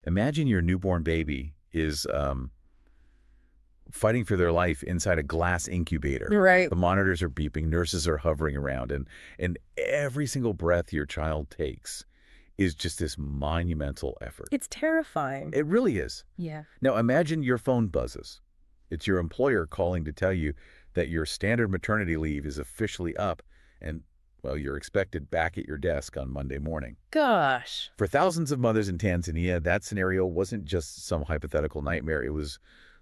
Imagine your newborn baby is fighting for their life inside a glass incubator. Right. The monitors are beeping, nurses are hovering around, and every single breath your child takes is just this monumental effort. It's terrifying. It really is. Yeah. Now imagine your phone buzzes. It's your employer calling to tell you that your standard maternity leave is officially up and, well, you're expected back at your desk on Monday morning. Gosh. For thousands of mothers in Tanzania, that scenario wasn't just some hypothetical nightmare. It was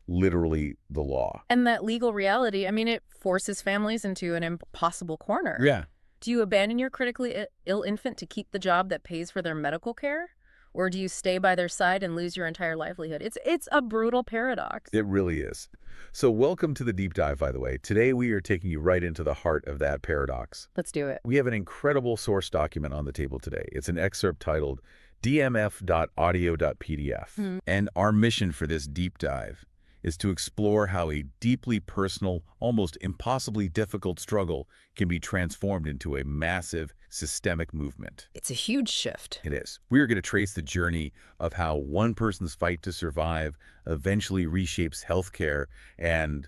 literally the law. And that legal reality, I mean, it forces families into an impossible corner. Yeah. Do you abandon your critically ill infant to keep the job that pays for their medical care? Or do you stay by their side and lose your entire livelihood? It's a brutal paradox. It really is. So welcome to the deep dive, by the way. Today we are taking you right into the heart of that paradox. Let's do it. We have an incredible source document on the table today. It's an excerpt titled dmf.audio.pdf. And our mission for this deep dive is to explore how a deeply personal, almost impossibly difficult struggle can be transformed into a massive systemic movement. It's a huge shift. It is. We are going to trace the journey of how one person's fight to survive eventually reshapes healthcare and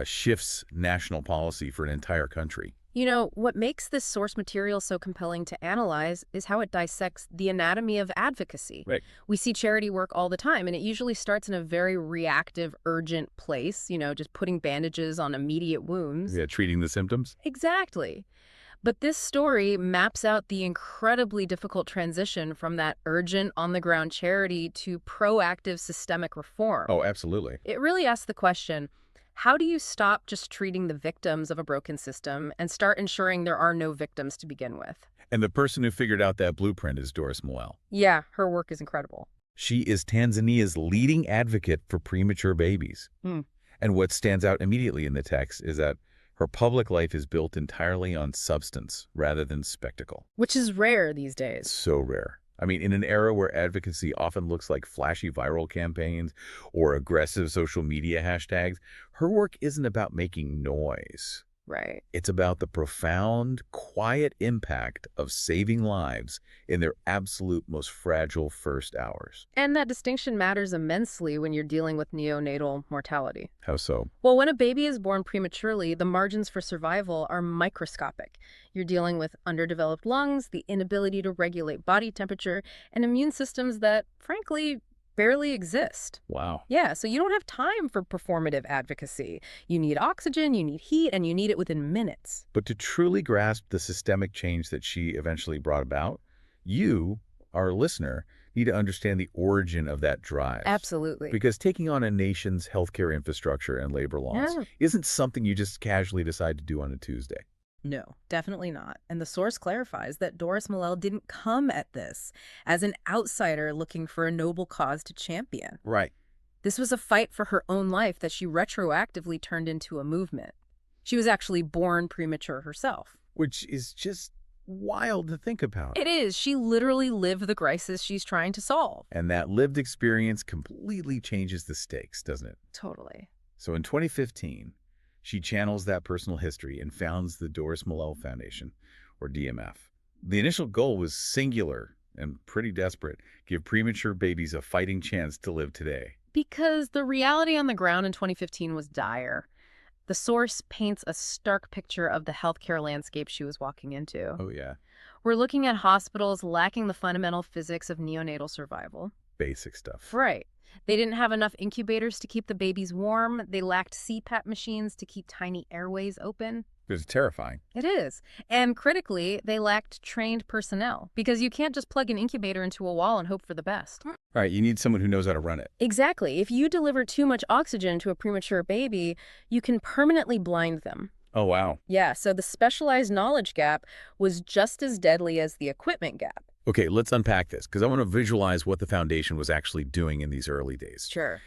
shifts national policy for an entire country. You know, what makes this source material so compelling to analyze is how it dissects the anatomy of advocacy. Right. We see charity work all the time, and it usually starts in a very reactive, urgent place, just putting bandages on immediate wounds. Yeah, treating the symptoms. Exactly. But this story maps out the incredibly difficult transition from that urgent, on-the-ground charity to proactive systemic reform. Oh, absolutely. It really asks the question, how do you stop just treating the victims of a broken system and start ensuring there are no victims to begin with? And the person who figured out that blueprint is Doris Mollel. Yeah, her work is incredible. She is Tanzania's leading advocate for premature babies. And what stands out immediately in the text is that her public life is built entirely on substance rather than spectacle. Which is rare these days. So rare. I mean, in an era where advocacy often looks like flashy viral campaigns or aggressive social media hashtags, her work isn't about making noise. Right. It's about the profound, quiet impact of saving lives in their absolute most fragile first hours. And that distinction matters immensely when you're dealing with neonatal mortality. How so? Well, when a baby is born prematurely, the margins for survival are microscopic. You're dealing with underdeveloped lungs, the inability to regulate body temperature, and immune systems that, frankly, barely exist. Wow. Yeah, so you don't have time for performative advocacy. You need oxygen, you need heat, and you need it within minutes. But to truly grasp the systemic change that she eventually brought about, you, our listener, need to understand the origin of that drive. Absolutely. Because taking on a nation's healthcare infrastructure and labor laws isn't something you just casually decide to do on a Tuesday. No, definitely not. And the source clarifies that Doris Mollel didn't come at this as an outsider looking for a noble cause to champion. Right. This was a fight for her own life that she retroactively turned into a movement. She was actually born premature herself. Which is just wild to think about. It is. She literally lived the crisis she's trying to solve. And that lived experience completely changes the stakes, doesn't it? Totally. So in 2015, she channels that personal history and founds the Doris Mollel Foundation, or DMF. The initial goal was singular and pretty desperate: give premature babies a fighting chance to live today. Because the reality on the ground in 2015 was dire. The source paints a stark picture of the healthcare landscape she was walking into. Oh, yeah. We're looking at hospitals lacking the fundamental physics of neonatal survival. Basic stuff. Right. They didn't have enough incubators to keep the babies warm. They lacked CPAP machines to keep tiny airways open. It's terrifying. It is. And critically, they lacked trained personnel because you can't just plug an incubator into a wall and hope for the best. All right, you need someone who knows how to run it. Exactly. If you deliver too much oxygen to a premature baby, you can permanently blind them. Oh, wow. Yeah, so the specialized knowledge gap was just as deadly as the equipment gap. Okay, let's unpack this, because I want to visualize what the foundation was actually doing in these early days. Sure.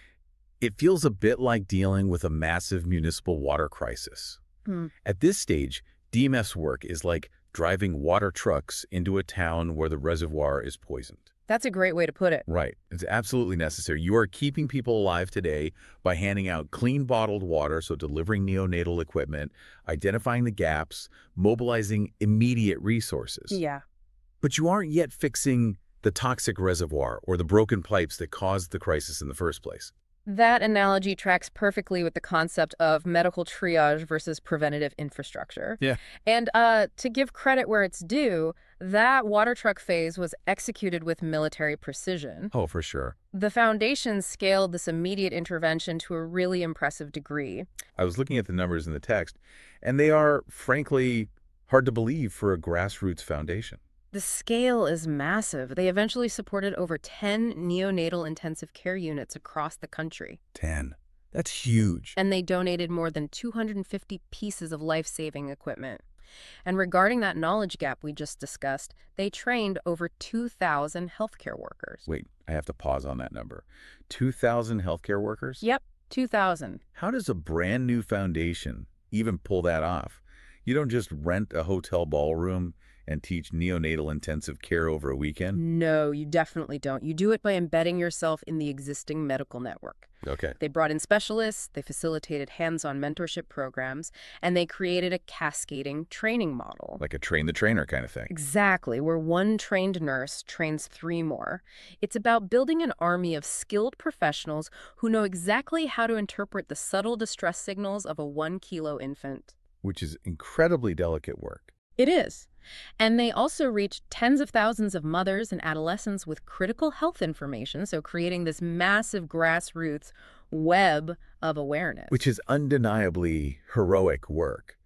It feels a bit like dealing with a massive municipal water crisis. At this stage, DMF's work is like driving water trucks into a town where the reservoir is poisoned. That's a great way to put it. Right. It's absolutely necessary. You are keeping people alive today by handing out clean bottled water, so delivering neonatal equipment, identifying the gaps, mobilizing immediate resources. Yeah. But you aren't yet fixing the toxic reservoir or the broken pipes that caused the crisis in the first place. That analogy tracks perfectly with the concept of medical triage versus preventative infrastructure. Yeah. And to give credit where it's due, that water truck phase was executed with military precision. Oh, for sure. The foundation scaled this immediate intervention to a really impressive degree. I was looking at the numbers in the text, and they are, frankly, hard to believe for a grassroots foundation. The scale is massive. They eventually supported over 10 neonatal intensive care units across the country. 10. That's huge. And they donated more than 250 pieces of life-saving equipment. And regarding that knowledge gap we just discussed, they trained over 2,000 healthcare workers. Wait, I have to pause on that number. 2,000 healthcare workers? Yep, 2,000. How does a brand new foundation even pull that off? You don't just rent a hotel ballroom and teach neonatal intensive care over a weekend? No, you definitely don't. You do it by embedding yourself in the existing medical network. Okay. They brought in specialists, they facilitated hands-on mentorship programs, and they created a cascading training model. Like a train-the-trainer kind of thing. Exactly, where one trained nurse trains 3 more. It's about building an army of skilled professionals who know exactly how to interpret the subtle distress signals of a 1-kilo infant. Which is incredibly delicate work. It is. And they also reach tens of thousands of mothers and adolescents with critical health information, so creating this massive grassroots web of awareness. Which is undeniably heroic work.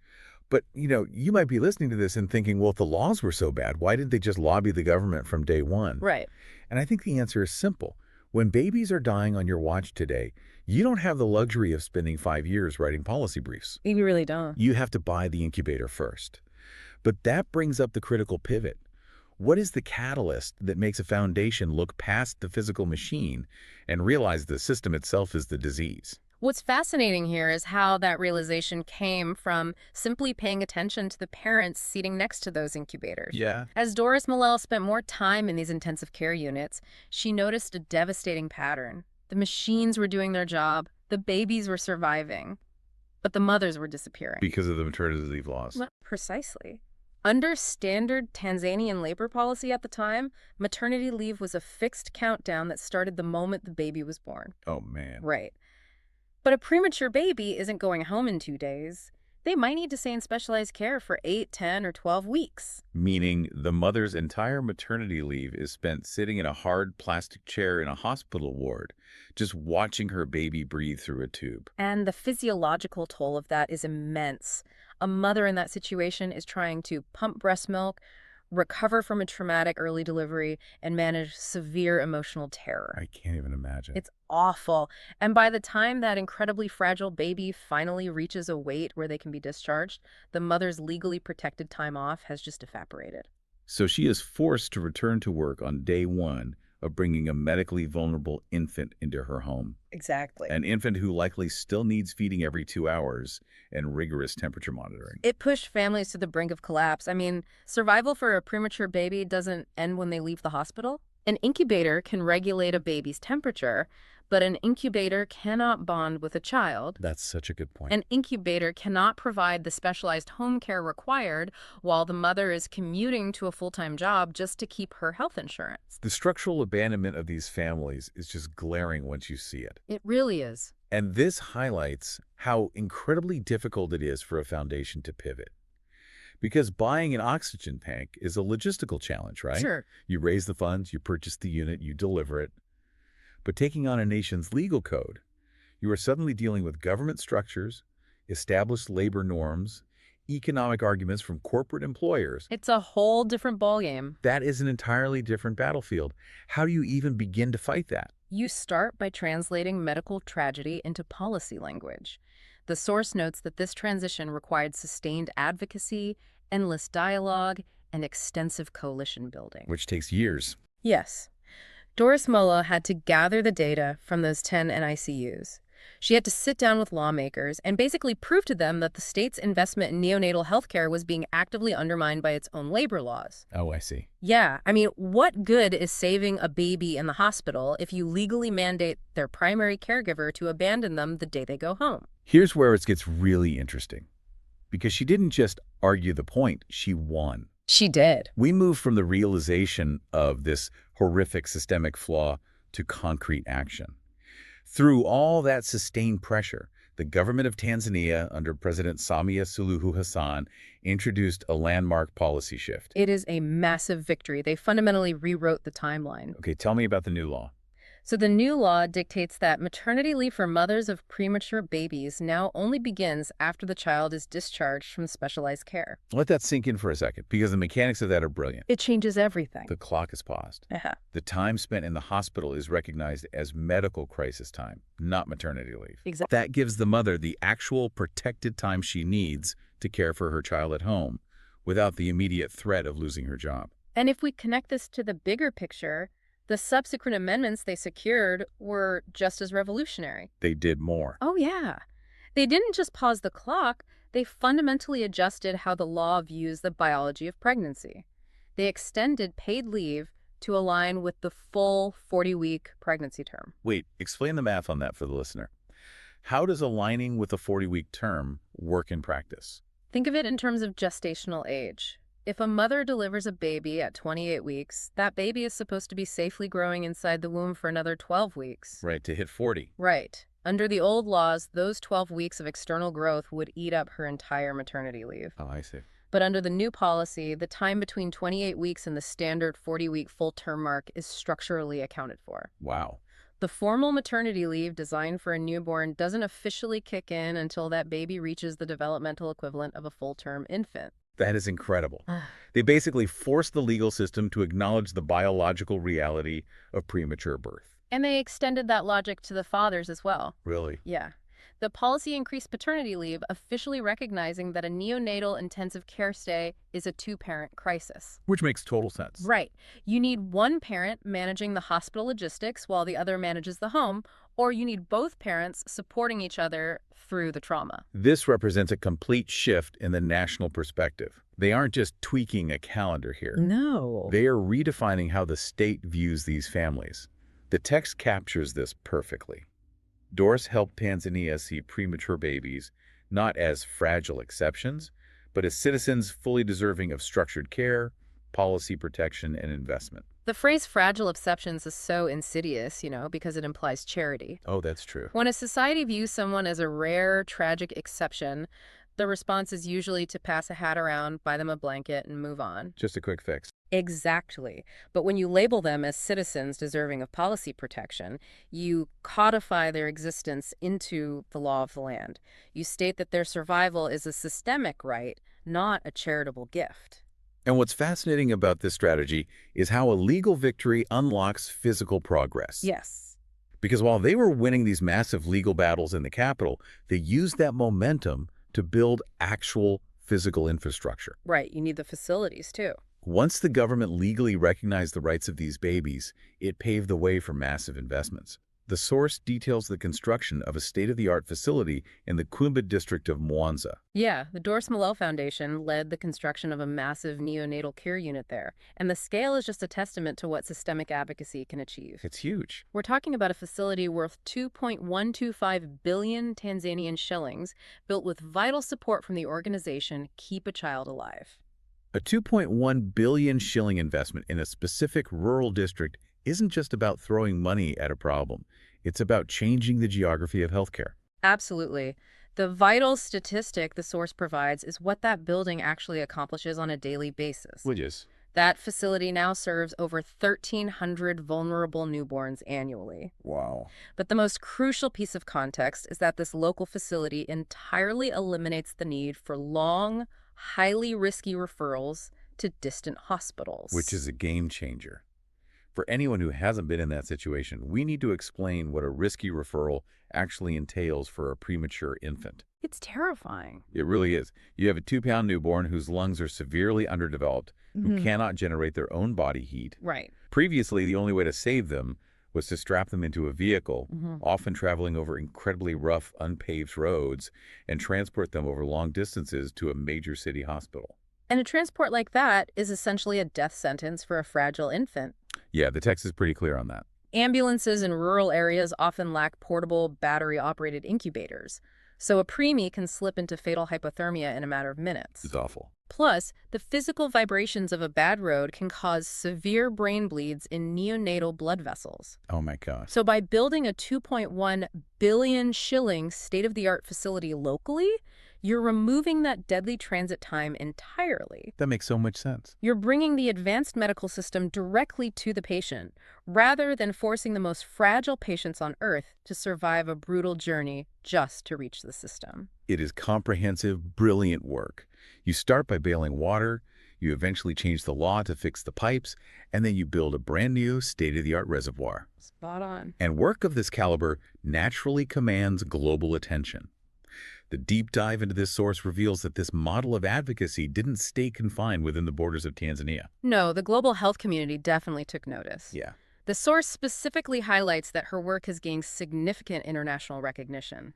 But, you might be listening to this and thinking, well, if the laws were so bad, why didn't they just lobby the government from day one? Right. And I think the answer is simple. When babies are dying on your watch today, you don't have the luxury of spending 5 years writing policy briefs. You really don't. You have to buy the incubator first. But that brings up the critical pivot. What is the catalyst that makes a foundation look past the physical machine and realize the system itself is the disease? What's fascinating here is how that realization came from simply paying attention to the parents seating next to those incubators. Yeah. As Doris Mollel spent more time in these intensive care units, she noticed a devastating pattern. The machines were doing their job, the babies were surviving, but the mothers were disappearing. Because of the maternity leave laws. Well, precisely. Under standard Tanzanian labor policy at the time, maternity leave was a fixed countdown that started the moment the baby was born. Oh, man. Right. But a premature baby isn't going home in 2 days. They might need to stay in specialized care for 8, 10, or 12 weeks. Meaning the mother's entire maternity leave is spent sitting in a hard plastic chair in a hospital ward, just watching her baby breathe through a tube. And the physiological toll of that is immense. A mother in that situation is trying to pump breast milk, recover from a traumatic early delivery, and manage severe emotional terror. I can't even imagine. It's awful. And by the time that incredibly fragile baby finally reaches a weight where they can be discharged, the mother's legally protected time off has just evaporated. So she is forced to return to work on day 1 of bringing a medically vulnerable infant into her home. Exactly. An infant who likely still needs feeding every 2 hours and rigorous temperature monitoring. It pushed families to the brink of collapse. I mean, survival for a premature baby doesn't end when they leave the hospital. An incubator can regulate a baby's temperature, but an incubator cannot bond with a child. That's such a good point. An incubator cannot provide the specialized home care required while the mother is commuting to a full-time job just to keep her health insurance. The structural abandonment of these families is just glaring once you see it. It really is. And this highlights how incredibly difficult it is for a foundation to pivot. Because buying an oxygen tank is a logistical challenge, right? Sure. You raise the funds, you purchase the unit, you deliver it. But taking on a nation's legal code, you are suddenly dealing with government structures, established labor norms, economic arguments from corporate employers. It's a whole different ballgame. That is an entirely different battlefield. How do you even begin to fight that? You start by translating medical tragedy into policy language. The source notes that this transition required sustained advocacy, endless dialogue, and extensive coalition building. Which takes years. Yes. Doris Mollel had to gather the data from those 10 NICUs. She had to sit down with lawmakers and basically prove to them that the state's investment in neonatal healthcare was being actively undermined by its own labor laws. Oh, I see. Yeah, I mean, what good is saving a baby in the hospital if you legally mandate their primary caregiver to abandon them the day they go home? Here's where it gets really interesting. Because she didn't just argue the point, she won. She did. We move from the realization of this horrific systemic flaw to concrete action. Through all that sustained pressure, the government of Tanzania, under President Samia Suluhu Hassan, introduced a landmark policy shift. It is a massive victory. They fundamentally rewrote the timeline. Okay, tell me about the new law. So the new law dictates that maternity leave for mothers of premature babies now only begins after the child is discharged from specialized care. Let that sink in for a second, because the mechanics of that are brilliant. It changes everything. The clock is paused. Uh-huh. The time spent in the hospital is recognized as medical crisis time, not maternity leave. Exactly. That gives the mother the actual protected time she needs to care for her child at home, without the immediate threat of losing her job. And if we connect this to the bigger picture, the subsequent amendments they secured were just as revolutionary. They did more. Oh, yeah. They didn't just pause the clock, they fundamentally adjusted how the law views the biology of pregnancy. They extended paid leave to align with the full 40-week pregnancy term. Wait, explain the math on that for the listener. How does aligning with a 40-week term work in practice? Think of it in terms of gestational age. If a mother delivers a baby at 28 weeks, that baby is supposed to be safely growing inside the womb for another 12 weeks. Right, to hit 40. Right. Under the old laws, those 12 weeks of external growth would eat up her entire maternity leave. Oh, I see. But under the new policy, the time between 28 weeks and the standard 40-week full-term mark is structurally accounted for. Wow. The formal maternity leave designed for a newborn doesn't officially kick in until that baby reaches the developmental equivalent of a full-term infant. That is incredible. They basically forced the legal system to acknowledge the biological reality of premature birth. And they extended that logic to the fathers as well. Really? Yeah. The policy increased paternity leave, officially recognizing that a neonatal intensive care stay is a two-parent crisis. Which makes total sense. Right. You need one parent managing the hospital logistics while the other manages the home, or you need both parents supporting each other through the trauma. This represents a complete shift in the national perspective. They aren't just tweaking a calendar here. No. They are redefining how the state views these families. The text captures this perfectly. Doris helped Tanzania see premature babies not as fragile exceptions, but as citizens fully deserving of structured care, policy protection, and investment. The phrase fragile exceptions is so insidious, because it implies charity. Oh, that's true. When a society views someone as a rare, tragic exception, the response is usually to pass a hat around, buy them a blanket, and move on. Just a quick fix. Exactly. But when you label them as citizens deserving of policy protection, you codify their existence into the law of the land. You state that their survival is a systemic right, not a charitable gift. And what's fascinating about this strategy is how a legal victory unlocks physical progress. Yes. Because while they were winning these massive legal battles in the capital, they used that momentum to build actual physical infrastructure. Right. You need the facilities, too. Once the government legally recognized the rights of these babies, it paved the way for massive investments. The source details the construction of a state-of-the-art facility in the Kwimba district of Mwanza. Yeah, the Doris Mollel Foundation led the construction of a massive neonatal care unit there, and the scale is just a testament to what systemic advocacy can achieve. It's huge. We're talking about a facility worth 2.125 billion Tanzanian shillings, built with vital support from the organization Keep a Child Alive. A 2.1 billion shilling investment in a specific rural district isn't just about throwing money at a problem. It's about changing the geography of healthcare. Absolutely. The vital statistic the source provides is what that building actually accomplishes on a daily basis. Which is? That facility now serves over 1,300 vulnerable newborns annually. Wow. But the most crucial piece of context is that this local facility entirely eliminates the need for long, highly risky referrals to distant hospitals. Which is a game changer. For anyone who hasn't been in that situation, we need to explain what a risky referral actually entails for a premature infant. It's terrifying. It really is. You have a 2-pound newborn whose lungs are severely underdeveloped, who cannot generate their own body heat. Right. Previously, the only way to save them was to strap them into a vehicle, often traveling over incredibly rough, unpaved roads, and transport them over long distances to a major city hospital. And a transport like that is essentially a death sentence for a fragile infant. Yeah, the text is pretty clear on that. Ambulances in rural areas often lack portable, battery-operated incubators. So a preemie can slip into fatal hypothermia in a matter of minutes. It's awful. Plus, the physical vibrations of a bad road can cause severe brain bleeds in neonatal blood vessels. Oh my gosh. So by building a 2.1 billion shilling state-of-the-art facility locally, you're removing that deadly transit time entirely. That makes so much sense. You're bringing the advanced medical system directly to the patient, rather than forcing the most fragile patients on Earth to survive a brutal journey just to reach the system. It is comprehensive, brilliant work. You start by bailing water, you eventually change the law to fix the pipes, and then you build a brand new state-of-the-art reservoir. Spot on. And work of this caliber naturally commands global attention. The deep dive into this source reveals that this model of advocacy didn't stay confined within the borders of Tanzania. No, the global health community definitely took notice. Yeah. The source specifically highlights that her work has gained significant international recognition.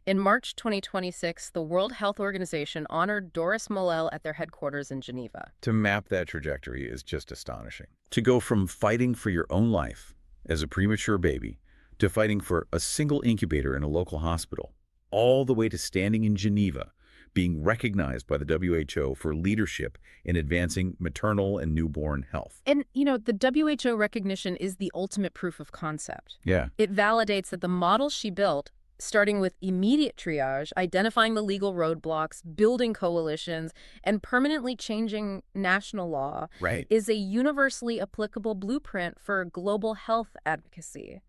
In March 2026, the World Health Organization honored Doris Mollel at their headquarters in Geneva. To map that trajectory is just astonishing. To go from fighting for your own life as a premature baby to fighting for a single incubator in a local hospital, all the way to standing in Geneva, being recognized by the WHO for leadership in advancing maternal and newborn health. And, the WHO recognition is the ultimate proof of concept. Yeah. It validates that the model she built, starting with immediate triage, identifying the legal roadblocks, building coalitions, and permanently changing national law, Right. is a universally applicable blueprint for global health advocacy.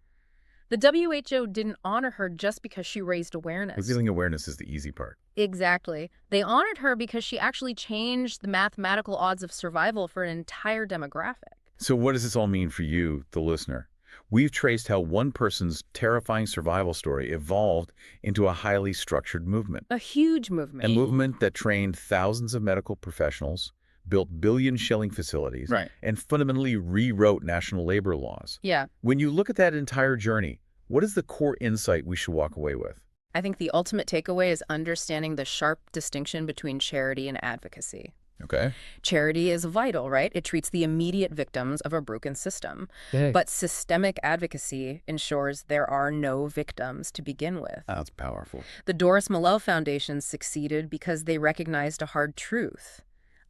The WHO didn't honor her just because she raised awareness. Revealing awareness is the easy part. Exactly. They honored her because she actually changed the mathematical odds of survival for an entire demographic. So what does this all mean for you, the listener? We've traced how one person's terrifying survival story evolved into a highly structured movement. A huge movement. A movement that trained thousands of medical professionals, built billion-shilling facilities, Right. and fundamentally rewrote national labor laws. Yeah. When you look at that entire journey, what is the core insight we should walk away with? I think the ultimate takeaway is understanding the sharp distinction between charity and advocacy. Okay. Charity is vital, right? It treats the immediate victims of a broken system. Okay. But systemic advocacy ensures there are no victims to begin with. That's powerful. The Doris Mollel Foundation succeeded because they recognized a hard truth.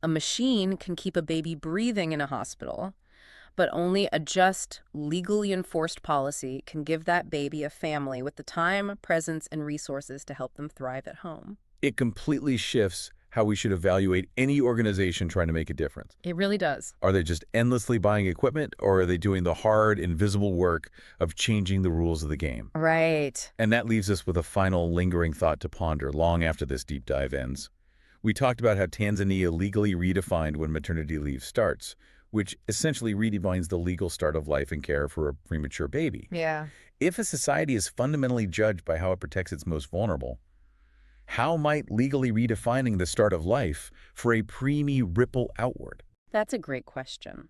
A machine can keep a baby breathing in a hospital, but only a just, legally enforced policy can give that baby a family with the time, presence, and resources to help them thrive at home. It completely shifts how we should evaluate any organization trying to make a difference. It really does. Are they just endlessly buying equipment, or are they doing the hard, invisible work of changing the rules of the game? Right. And that leaves us with a final lingering thought to ponder long after this deep dive ends. We talked about how Tanzania legally redefined when maternity leave starts, which essentially redefines the legal start of life and care for a premature baby. Yeah. If a society is fundamentally judged by how it protects its most vulnerable, how might legally redefining the start of life for a preemie ripple outward? That's a great question.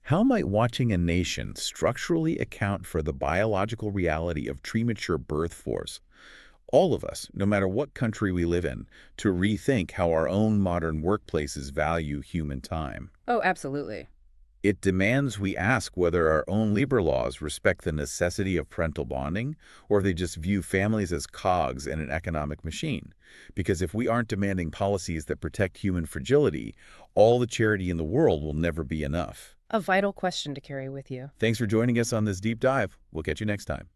How might watching a nation structurally account for the biological reality of premature birth force all of us, no matter what country we live in, to rethink how our own modern workplaces value human time? Oh, absolutely. It demands we ask whether our own labor laws respect the necessity of parental bonding, or if they just view families as cogs in an economic machine. Because if we aren't demanding policies that protect human fragility, all the charity in the world will never be enough. A vital question to carry with you. Thanks for joining us on this deep dive. We'll catch you next time.